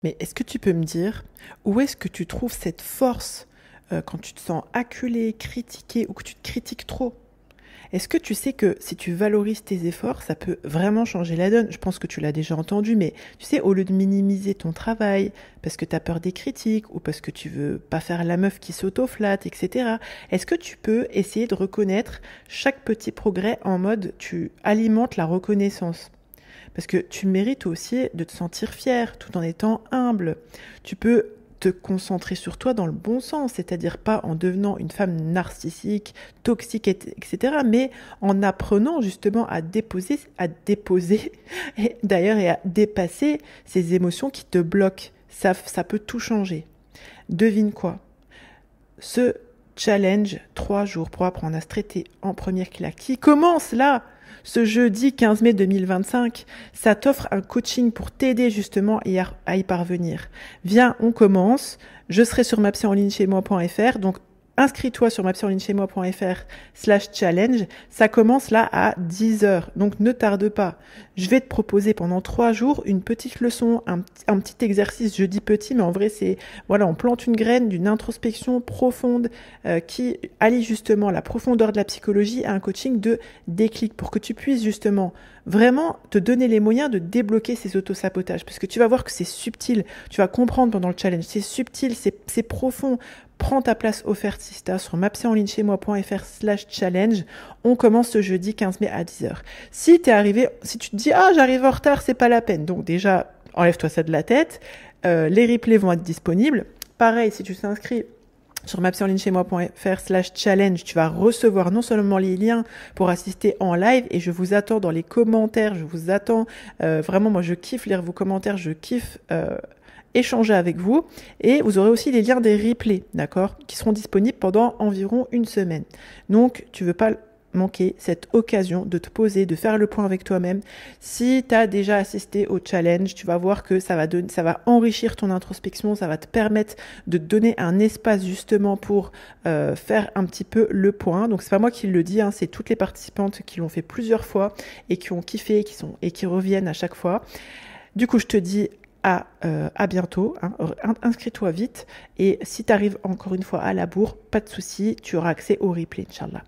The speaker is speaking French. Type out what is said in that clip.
Mais est-ce que tu peux me dire où est-ce que tu trouves cette force quand tu te sens acculé, critiqué ou que tu te critiques trop? Est-ce que tu sais que si tu valorises tes efforts, ça peut vraiment changer la donne? Je pense que tu l'as déjà entendu, mais tu sais, au lieu de minimiser ton travail parce que tu as peur des critiques ou parce que tu veux pas faire la meuf qui s'auto-flatte, etc., est-ce que tu peux essayer de reconnaître chaque petit progrès en mode tu alimentes la reconnaissance? Parce que tu mérites aussi de te sentir fier tout en étant humble. Tu peux te concentrer sur toi dans le bon sens, c'est-à-dire pas en devenant une femme narcissique, toxique, etc., mais en apprenant justement à déposer, et d'ailleurs, et à dépasser ces émotions qui te bloquent. Ça peut tout changer. Devine quoi? Ce challenge 3 jours pour apprendre à se traiter en première claque qui commence là, ce jeudi 15 mai 2025, ça t'offre un coaching pour t'aider justement à y parvenir. Viens, on commence. Je serai sur mapsyenlignechaismoi.fr, donc inscris-toi sur mapsyenlignechaismoi.fr/challenge. Ça commence là à 10h, donc ne tarde pas. Je vais te proposer pendant 3 jours une petite leçon, un petit exercice. Je dis petit, mais en vrai, voilà, on plante une graine d'une introspection profonde qui allie justement la profondeur de la psychologie à un coaching de déclic pour que tu puisses justement vraiment te donner les moyens de débloquer ces autosabotages. Parce que tu vas voir que c'est subtil. Tu vas comprendre pendant le challenge. C'est subtil, c'est profond. Prends ta place offerte Sista sur mapsyenlignechaismoi.fr/challenge. On commence ce jeudi 15 mai à 10h. Si tu te dis, j'arrive en retard, c'est pas la peine. Donc déjà, enlève-toi ça de la tête. Les replays vont être disponibles. Pareil, si tu t'inscris sur mapsyenlignechaismoi.fr/challenge, tu vas recevoir non seulement les liens pour assister en live, et je vous attends dans les commentaires, je vous attends, vraiment, moi je kiffe lire vos commentaires, je kiffe échanger avec vous, et vous aurez aussi les liens des replays, d'accord, qui seront disponibles pendant environ une semaine. Donc, tu veux pas manquer cette occasion de te poser, de faire le point avec toi-même. Si tu as déjà assisté au challenge, tu vas voir que ça va enrichir ton introspection, ça va te permettre de te donner un espace justement pour faire un petit peu le point. Donc c'est pas moi qui le dis, c'est toutes les participantes qui l'ont fait plusieurs fois et qui ont kiffé et qui reviennent à chaque fois. Du coup, je te dis à bientôt, inscris-toi vite, et si tu arrives encore une fois à la bourre, pas de souci, tu auras accès au replay, Inch'Allah.